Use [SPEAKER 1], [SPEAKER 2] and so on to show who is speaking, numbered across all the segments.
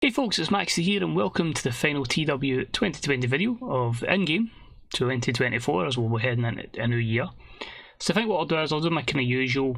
[SPEAKER 1] Hey folks, it's Maxie here and welcome to the final TEW2020 video of In-Game 2024 as we'll be heading into a new year. So I think what I'll do is I'll do my kind of usual,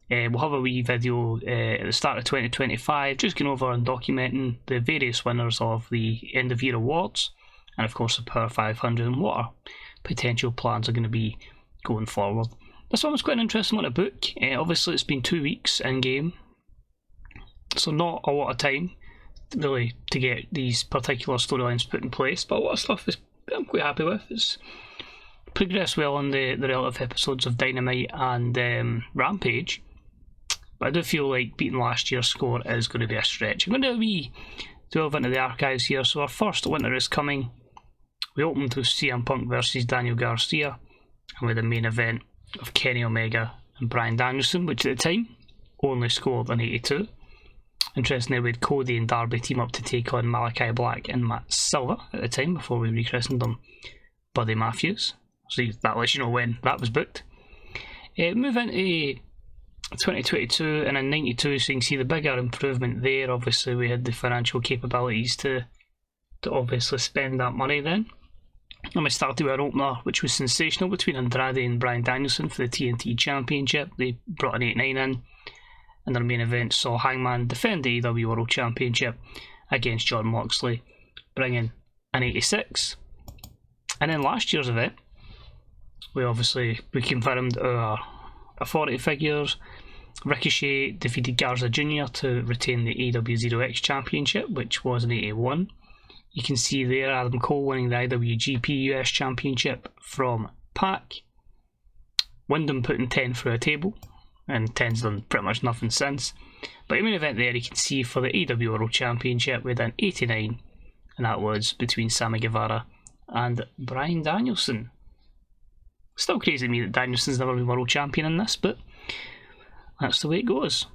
[SPEAKER 1] we'll have a wee video at the start of 2025 just going over and documenting the various winners of the end of year awards and of course the Power 500 and what our potential plans are going to be going forward. This one was quite an interesting one to book. Obviously it's been 2 weeks in-game, so not a lot of time really to get these particular storylines put in place, but a lot of stuff I'm quite happy with. It's progressed well on the relative episodes of Dynamite and Rampage, but I do feel like beating last year's score is going to be a stretch. I'm going to delve into the archives here. So our first winter is coming. We opened with CM Punk versus Daniel Garcia, and with the main event of Kenny Omega and Bryan Danielson, which at the time only scored an 82. Interestingly, we had Cody and Darby team up to take on Malachi Black and Matt Silva at the time before we rechristened them Buddy Matthews. So that lets you know when that was booked. Move into 2022 and in 92, so you can see the bigger improvement there. Obviously, we had the financial capabilities to obviously spend that money then. And we started with our opener, which was sensational, between Andrade and Bryan Danielson for the TNT Championship. They brought an 8-9 in. And their main event saw Hangman defend the AEW World Championship against Jon Moxley, bringing an 86. And in last year's event, we confirmed our 40 figures. Ricochet defeated Garza Jr. to retain the AEW 0X Championship, which was an 81. You can see there Adam Cole winning the IWGP US Championship from Pac. Wyndham putting 10 through a table, and 10's done pretty much nothing since. But in the main event there, you can see for the AEW World Championship with an 89, and that was between Sammy Guevara and Bryan Danielson. Still crazy to me that Danielson's never been World Champion in this, but that's the way it goes.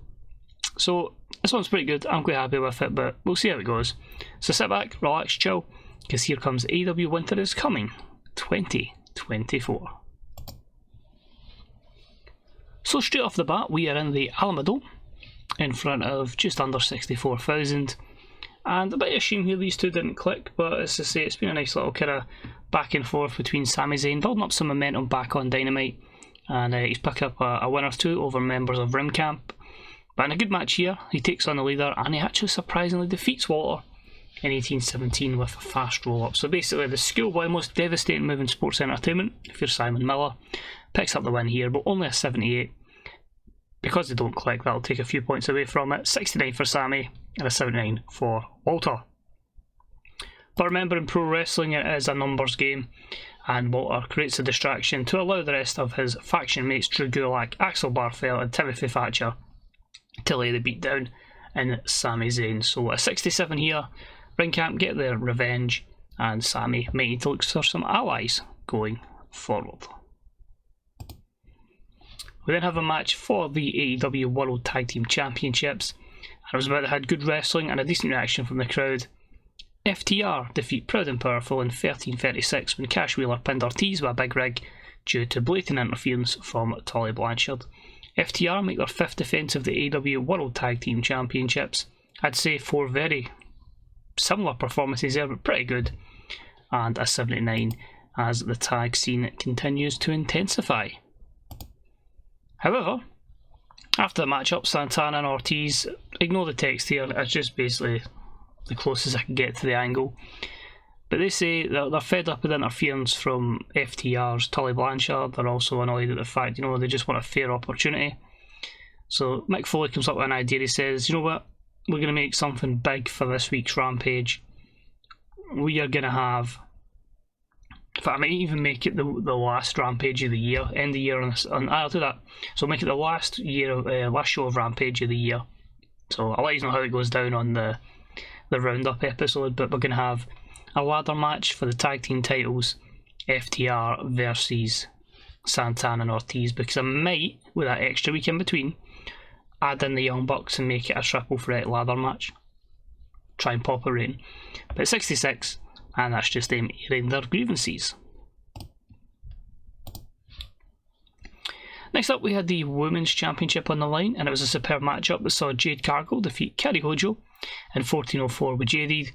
[SPEAKER 1] So this one's pretty good, I'm quite happy with it, but we'll see how it goes. So sit back, relax, chill, because here comes AEW Winter is Coming 2024. So straight off the bat, we are in the Alamodome in front of just under 64,000, and a bit of a shame here these two didn't click, but as I say, it's been a nice little kind of back and forth between Sami Zayn, building up some momentum back on Dynamite, and he's picked up a win or two over members of Rim Camp. But in a good match here, he takes on the leader, and he actually surprisingly defeats Walter in 1817 with a fast roll-up. So basically the schoolboy most devastating move in sports entertainment, if you're Simon Miller, picks up the win here, but only a 78. Because they don't click, that'll take a few points away from it. 69 for Sammy and a 79 for Walter. But remember, in pro wrestling it is a numbers game, and Walter creates a distraction to allow the rest of his faction mates Drew Gulak, Axel Barthel and Timothy Thatcher to lay the beat down in Sami Zayn. So a 67 here. Ring Camp get their revenge, and Sammy might need to look for some allies going forward. We then have a match for the AEW World Tag Team Championships, and it was about that had good wrestling and a decent reaction from the crowd. FTR defeat Proud and Powerful in 13:36 when Cash Wheeler pinned Ortiz with a big rig due to blatant interference from Tully Blanchard. FTR make their 5th defence of the AEW World Tag Team Championships. I'd say 4 very similar performances there, but pretty good, and a 79 as the tag scene continues to intensify. However, after the matchup, Santana and Ortiz, ignore the text here, it's just basically the closest I can get to the angle. But they say they're fed up with interference from FTR's Tully Blanchard. They're also annoyed at the fact, they just want a fair opportunity. So Mick Foley comes up with an idea. He says, you know what, we're going to make something big for this week's Rampage. We are going to have, in fact, I might even make it the last Rampage of the year, end the year I'll do that. So make it the last show of Rampage of the year. So I'll let you know how it goes down on the roundup episode, but we're going to have a ladder match for the tag team titles, FTR versus Santana and Ortiz, because I might, with that extra week in between, add in the Young Bucks and make it a triple threat ladder match. Try and pop a reign. But 66, and that's just them airing their grievances. Next up, we had the Women's Championship on the line, and it was a superb matchup that saw Jade Cargill defeat Kairi Hojo In 1404 with Jade.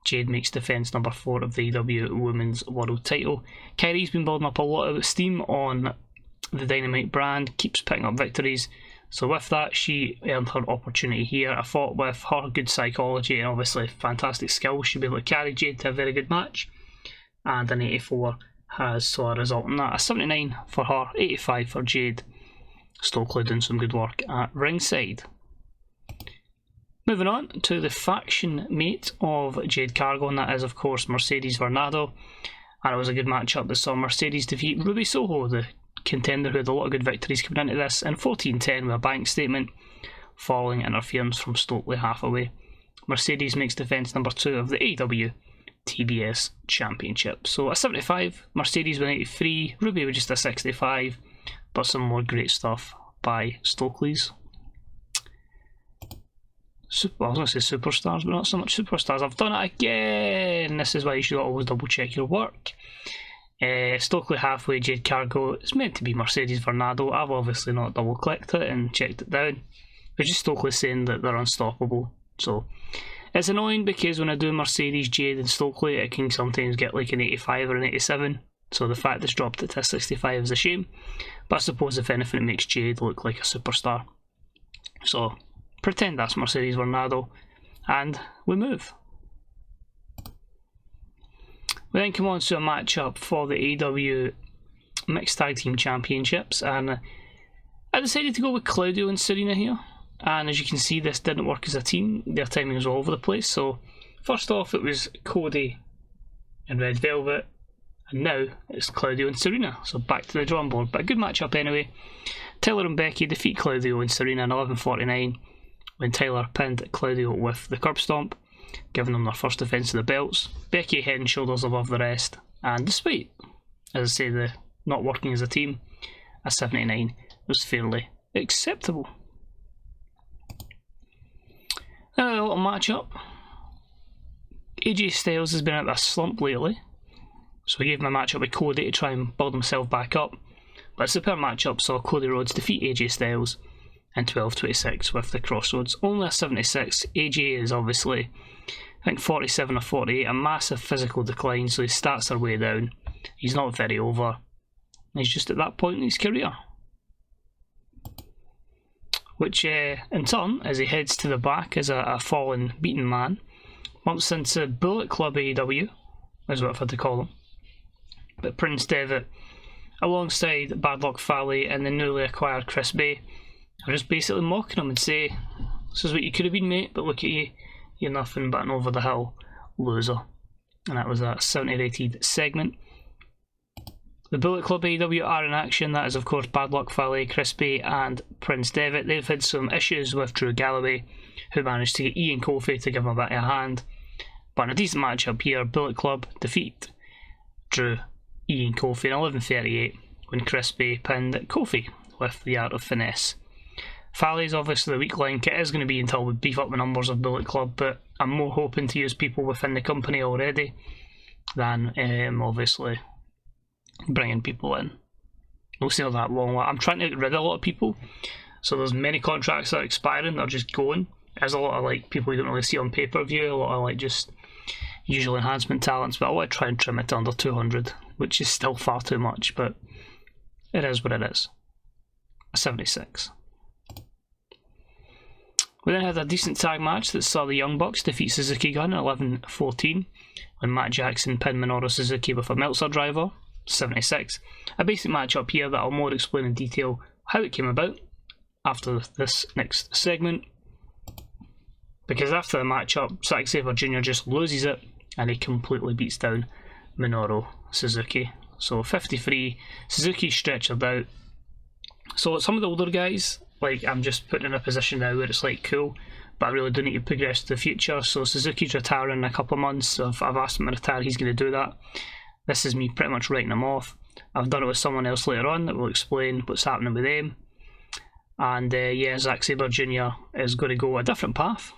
[SPEAKER 1] Jade makes defence number 4 of the AEW Women's World title. Kairi's been building up a lot of steam on the Dynamite brand, keeps picking up victories. So with that, she earned her opportunity here. I thought with her good psychology and obviously fantastic skills, she'll be able to carry Jade to a very good match. And an 84 has saw a result in that. A 79 for her, 85 for Jade. Stokely doing some good work at ringside. Moving on to the faction mate of Jade Cargill, and that is of course Mercedes Vernado. And it was a good matchup that saw Mercedes defeat Ruby Soho, the contender who had a lot of good victories coming into this, in 14-10 with a bank statement following interference from Stokely halfway. Mercedes makes defence number 2 of the AEW TBS Championship. So a 75, Mercedes with 83, Ruby with just a 65, but some more great stuff by Stokely's. I was going to say superstars, but not so much superstars. I've done it again. This is why you should always double check your work. Stokely halfway, Jade Cargill. It's meant to be Mercedes Vernado. I've obviously not double clicked it and checked it down. It's just Stokely saying that they're unstoppable. So it's annoying because when I do Mercedes, Jade and Stokely, it can sometimes get like an 85 or an 87. So the fact it's dropped it to a 65 is a shame. But I suppose if anything it makes Jade look like a superstar. So pretend that's Mercedes Vernado and we move. We then come on to a matchup for the AEW Mixed Tag Team Championships, and I decided to go with Claudio and Serena here. And as you can see, this didn't work as a team. Their timing was all over the place. So first off it was Cody and Red Velvet, and now it's Claudio and Serena. So back to the drawing board, but a good matchup anyway. Tyler and Becky defeat Claudio and Serena in 11:49 when Tyler pinned Claudio with the curb stomp, giving them their first defence of the belts. Becky head and shoulders above the rest, and despite, as I say, the not working as a team, a 79 was fairly acceptable. Then a little matchup. AJ Styles has been at a slump lately, so he gave him a matchup with Cody to try and build himself back up. But a superb matchup saw Cody Rhodes defeat AJ Styles in 12:26 with the Crossroads. Only a 76. AJ is obviously, I think, 47 or 48, a massive physical decline, so his stats are way down. He's not very over. He's just at that point in his career. Which, in turn, as he heads to the back as a fallen, beaten man, bumps into Bullet Club AEW, is what I've had to call him. But Prince Devitt, alongside Bad Luck Fale and the newly acquired Chris Bay, are just basically mocking him and say, "This is what you could have been, mate, but look at you, you're nothing but an over the hill loser." And that was a 70 rated segment. The Bullet Club AEW are in action. That is of course Bad Luck Fale, Chris Bay and Prince Devitt. They've had some issues with Drew Galloway, who managed to get Ian Kofi to give him a bit of a hand. But in a decent matchup here, Bullet Club defeat Drew, Ian Kofi in 11:38 when Chris Bay pinned Kofi with the art of finesse. Fale is obviously the weak link. It is going to be until we beef up the numbers of Bullet Club, but I'm more hoping to use people within the company already than obviously bringing people in. We'll see how that long. I'm trying to get rid of a lot of people, so there's many contracts that are expiring that are just going. There's a lot of like people you don't really see on pay-per-view, a lot of like just usual enhancement talents, but I want to try and trim it to under 200, which is still far too much, but it is what it is. A 76. We then had a decent tag match that saw the Young Bucks defeat Suzuki Gun at 11:14 when Matt Jackson pinned Minoru Suzuki with a Meltzer driver. 76. A basic matchup here that I'll more explain in detail how it came about after this next segment. Because after the matchup, Zack Sabre Jr. just loses it and he completely beats down Minoru Suzuki. So 53, Suzuki stretchered out. So some of the older guys, like I'm just putting in a position now where it's like cool, but I really do need to progress to the future. So Suzuki's retiring in a couple of months. I've asked him to retire, he's going to do that. This is me pretty much writing him off. I've done it with someone else later on that will explain what's happening with them. And yeah, Zack Sabre Jr. is going to go a different path,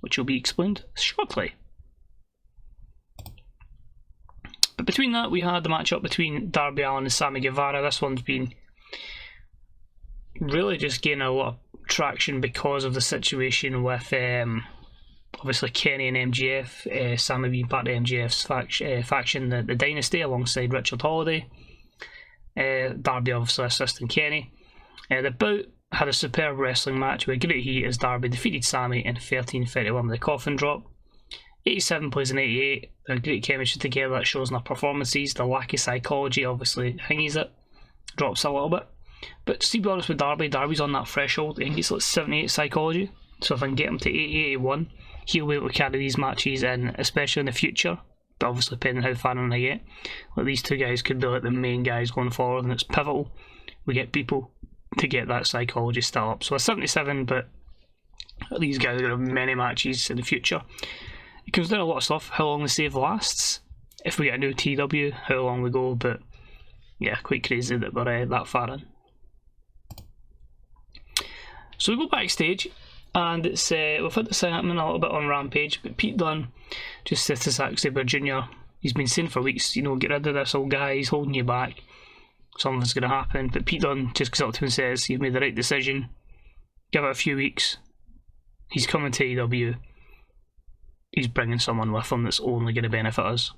[SPEAKER 1] which will be explained shortly. But between that, we had the matchup between Darby Allin and Sammy Guevara. This one's been really just gaining a lot of traction because of the situation with Obviously Kenny and MJF, Sammy being part of MJF's faction, the Dynasty, alongside Richard Holiday. Darby obviously assisting Kenny. The bout had a superb wrestling match with great heat as Darby defeated Sammy in 13:31 with the coffin drop. 87 plays in 88, a great chemistry together that shows in their performances. The lack of psychology obviously hingies it, drops a little bit. But to be honest with Darby, Darby's on that threshold. I think he's like 78 psychology, so if I can get him to 80, 81, he'll be able to carry these matches in, especially in the future. But obviously depending how far in I get, like these two guys could be like the main guys going forward, and it's pivotal we get people to get that psychology still up. So a 77, but these guys are going to have many matches in the future. It comes down to a lot of stuff, how long the save lasts, if we get a new TW, how long we go, but yeah, quite crazy that we're that far in. So we go backstage, and it's we've had this thing happening a little bit on Rampage, but Pete Dunne just said to Zack Sabre Jr., he's been saying for weeks, you know, get rid of this old guy, he's holding you back, something's going to happen. But Pete Dunne just goes up to him and says, you've made the right decision, give it a few weeks, he's coming to AEW, he's bringing someone with him that's only going to benefit us.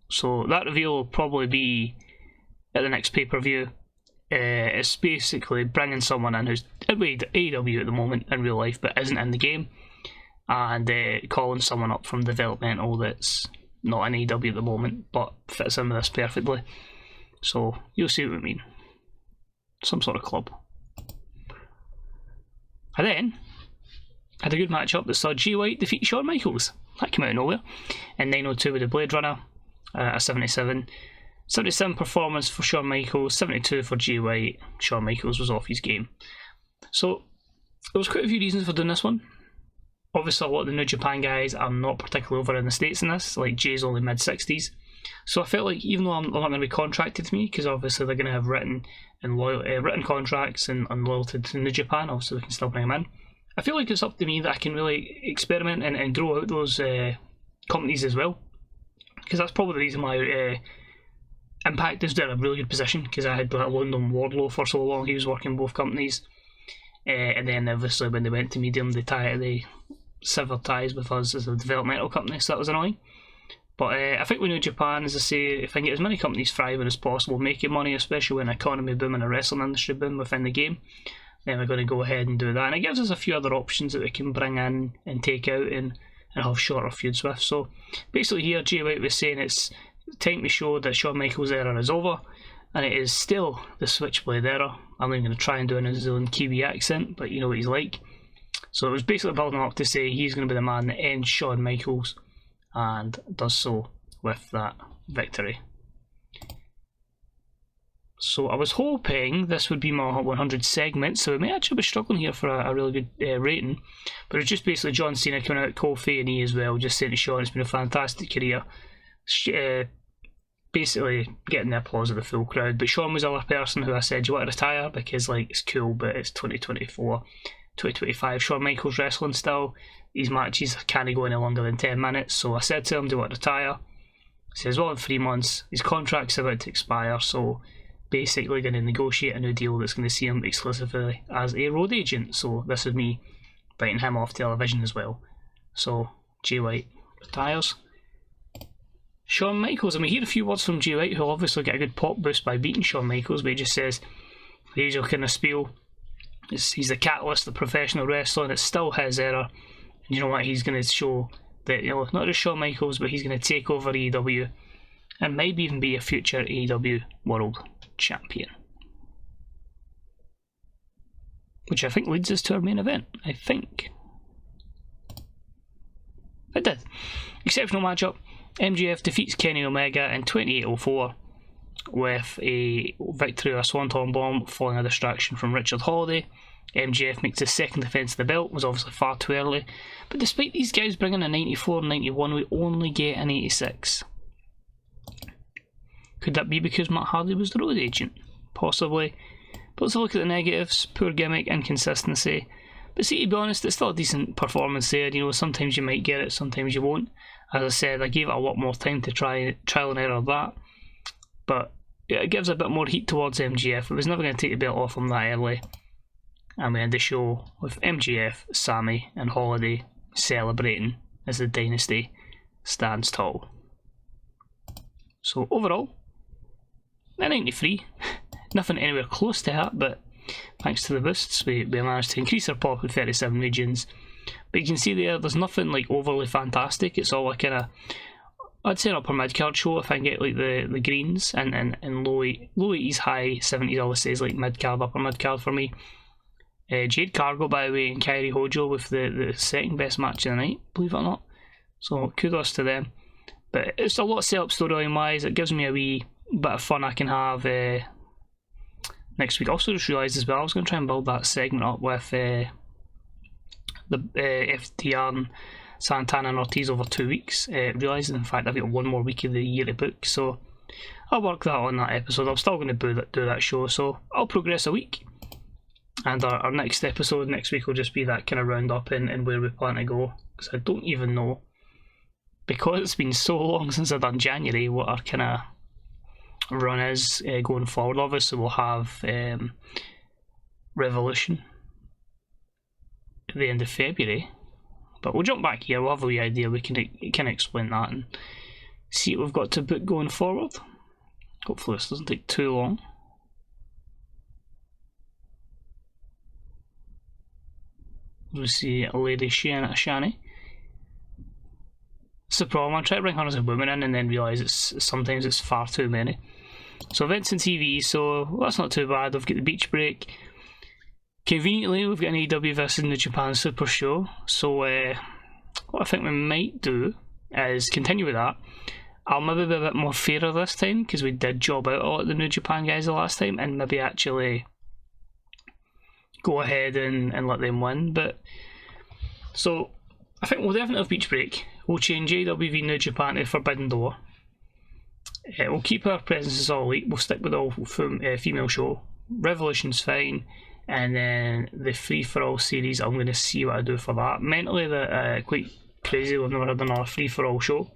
[SPEAKER 1] So that reveal will probably be at the next pay-per-view. It's basically bringing someone in who's at AEW at the moment in real life but isn't in the game, and calling someone up from developmental that's not in AEW at the moment but fits in with this perfectly. So you'll see what I mean. Some sort of club. And then had a good matchup that saw Jay White defeat Shawn Michaels. That came out of nowhere. In 902 with the Blade Runner, a 77. 77 performance for Shawn Michaels, 72 for Jay White. Shawn Michaels was off his game. So there was quite a few reasons for doing this one. Obviously a lot of the New Japan guys are not particularly over in the States in this, like Jay's only mid-60s. So I felt like even though I'm not going to be contracted to me, because obviously they're going to have written contracts and loyalty to New Japan, obviously we can still bring them in. I feel like it's up to me that I can really experiment and grow out those companies as well. Because that's probably the reason why Impact is in a really good position, because I had London Wardlow for so long, he was working in both companies. And then obviously when they went to Medium, they severed ties with us as a developmental company, so that was annoying. But I think with New Japan, as I say, if I can get as many companies thriving as possible, making money, especially when economy boom and a wrestling industry boom within the game, then we're going to go ahead and do that. And it gives us a few other options that we can bring in and take out and have shorter feuds with. So basically here, Jay White was saying it's time to show that Shawn Michaels' era is over, and it is still the Switchblade era. I'm not going to try and do a New Zealand Kiwi accent, but you know what he's like. So it was basically building up to say he's going to be the man that ends Shawn Michaels, and does so with that victory. So I was hoping this would be my Hot 100 segment, so we may actually be struggling here for a really good rating. But it's just basically John Cena coming out, Kofi and E as well, just saying to Shawn it's been a fantastic career. Basically getting the applause of the full crowd. But Shawn was the other person who I said, you want to retire? Because like it's cool, but it's 2024, 2025. Shawn Michaels wrestling still. These matches can't go any longer than 10 minutes. So I said to him, do you want to retire? He says, well, in 3 months. His contract's about to expire, so basically going to negotiate a new deal that's going to see him exclusively as a road agent. So this is me biting him off television as well. So Jay White retires. Shawn Michaels, and we hear a few words from Jay White, who'll obviously get a good pop boost by beating Shawn Michaels, but he just says the usual kind of spiel. He's the catalyst of professional wrestling, it's still his era, and you know what, he's going to show that, you know, not just Shawn Michaels, but he's going to take over AEW and maybe even be a future AEW World Champion. Which I think leads us to our main event, I think. It did. Exceptional matchup. MJF defeats Kenny Omega in 28:04 with a victory of a Swanton Bomb following a distraction from Richard Holiday. MJF makes his second defence of the belt, was obviously far too early, but despite these guys bringing a 94 and 91, we only get an 86. Could that be because Matt Hardy was the road agent? Possibly. But let's look at the negatives. Poor gimmick, inconsistency. But see, to be honest, it's still a decent performance there. You know, sometimes you might get it, sometimes you won't. As I said, I gave it a lot more time to trial and error that. But yeah, it gives a bit more heat towards MJF. It was never going to take the belt off him that early. And we end the show with MJF, Sammy and Holiday celebrating as the dynasty stands tall. So overall, at 93, nothing anywhere close to that, but thanks to the boosts, we managed to increase our pop in 37 regions. But you can see there's nothing like overly fantastic. It's all a kind of, I'd say an upper mid card show if I can get like the greens, and low 80s, high 70s. Always says like mid card, upper mid card for me. Jade Cargill, by the way, and Kairi Hojo with the second best match of the night, believe it or not. So kudos to them. But it's a lot of setup storyline wise. It gives me a wee bit of fun I can have next week. Also just realised as well I was going to try and build that segment up with the FTR and Santana and Ortiz over 2 weeks. Realising in fact I've got one more week of the year to book, so I'll work that on that episode. I'm still going to do that show, so I'll progress a week. And our next episode next week will just be that kind of round up and where we plan to go, because I don't even know, because it's been so long since I've done January, what our kind of run is going forward. Obviously we'll have Revolution at the end of February, but we'll jump back here, we'll have a wee idea, we can explain that and see what we've got to book going forward. Hopefully this doesn't take too long. We see a lady Shani. It's the problem, I try to bring her as a woman in and then realise sometimes it's far too many. So events and TV, so that's not too bad. We've got the beach break. Conveniently, we've got an AEW vs New Japan Super Show. So what I think we might do is continue with that. I'll maybe be a bit more fairer this time, because we did job out a lot of the New Japan guys the last time, and maybe actually go ahead and let them win. But so I think we'll definitely have beach break. We'll change AEW New Japan to Forbidden Door. We'll keep our presence as All Elite. We'll stick with all female show. Revolution's fine, and then the Free for All series, I'm going to see what I do for that. Mentally, quite crazy. We've never had another Free for All show,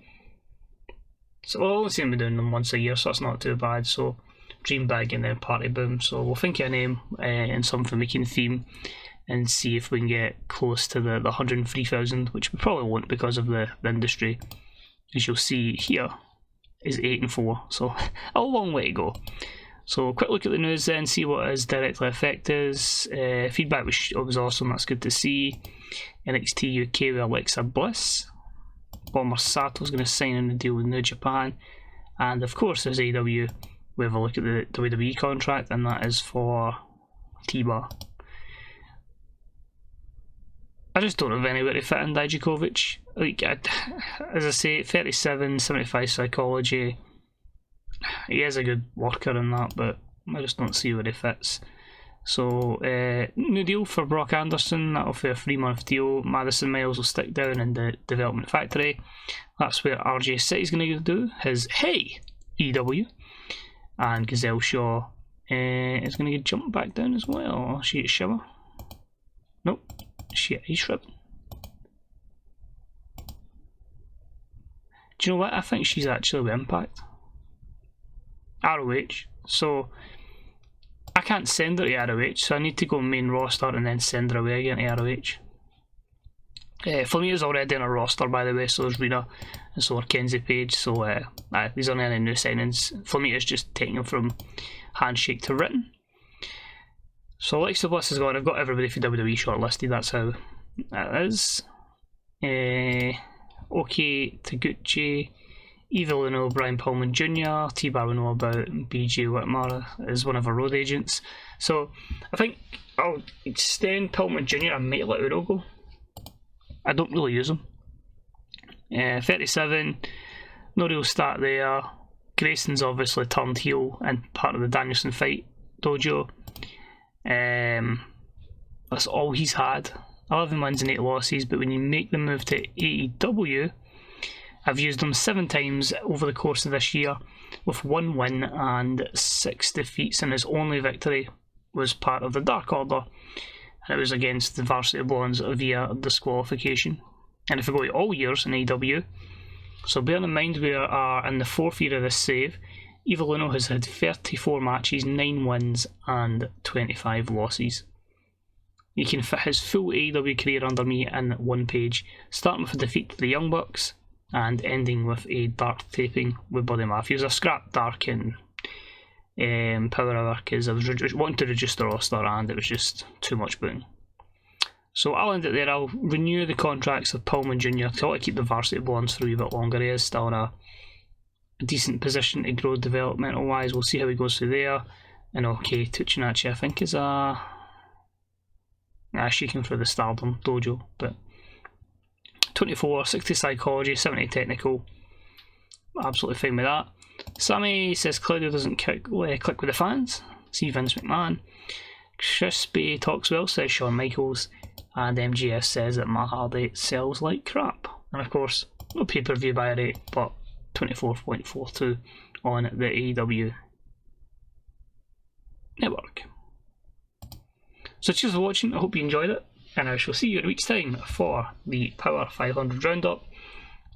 [SPEAKER 1] so we'll only seem to be doing them once a year, so that's not too bad. So Dream Big and then Party Boom. So we'll think of a name and something we can theme and see if we can get close to the 103,000, which we probably won't because of the industry. As you'll see here, is 8-4, so a long way to go. So quick look at the news then, see what his directly affect is. Feedback was awesome, that's good to see. NXT UK with Alexa Bliss. Bomber Sato's going to sign in the deal with New Japan. And of course there's AEW. We have a look at the WWE contract, and that is for T-Bar. I just don't have anywhere to fit in Dijakovic. Like, as I say, 37, 75 psychology. He is a good worker in that, but I just don't see where he fits. So, new deal for Brock Anderson. That'll be a 3-month deal. Madison Miles will stick down in the development factory. That's where RJ City's going to do his Hey EW. And Gazelle Shaw is going to get jumped back down as well. She at Shiver. Nope. She at Ice Ribbon. Do you know what? I think she's actually with Impact. ROH. So I can't send her to ROH, so I need to go main roster and then send her away again to ROH. Flamita's already on a roster, by the way, so there's Rita and so are Kenzie Page, so these aren't any new signings. Flamita's just taking them from handshake to written. So Alexa Bliss is gone. I've got everybody for WWE shortlisted, that's how that is. OK Taguchi, Evil Uno, Brian Pillman Jr., T-Bar we know about, BJ Whitmore is one of our road agents. So I think I'll extend Pillman Jr. and might let Uno go. I don't really use him. 37, no real start there. Grayson's obviously turned heel and part of the Danielson fight dojo. That's all he's had. 11 wins and 8 losses, but when you make the move to AEW, I've used him 7 times over the course of this year, with 1 win and 6 defeats, and his only victory was part of the Dark Order, and it was against the Varsity Blondes via disqualification. And if we go to all years in AEW, so bear in mind we are in the 4th year of this save, Evil Uno has had 34 matches, 9 wins and 25 losses. You can fit his full AEW career under me in one page, starting with a defeat to the Young Bucks and ending with a dark taping with Buddy Matthews. I scrapped Dark and Power Hour because I was wanting to reduce the roster and it was just too much booing. So I'll end it there. I'll renew the contracts of Pillman Jr. because I want to keep the Varsity Blondes for a wee bit longer. He is still in a decent position to grow developmental wise. We'll see how he goes through there. And okay, TEW2020 I think is shaking through the Stardom dojo, but 24, 60 psychology, 70 technical, absolutely fine with that. Sammy says Claudio doesn't click with the fans. See Vince McMahon. Crispy talks well, says Shawn Michaels, and MJF says that Matt Hardy sells like crap. And of course, no pay-per-view buy rate, but 24.42 on the AEW network. So cheers for watching, I hope you enjoyed it, and I shall see you in a week's time for the Power 500 roundup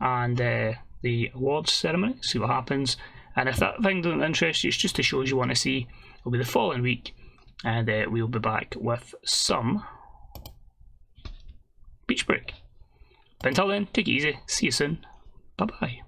[SPEAKER 1] and the awards ceremony, see what happens. And if that thing doesn't interest you, it's just the shows you want to see, it'll be the following week, and we'll be back with some Beach Break. But until then, take it easy, see you soon, bye bye.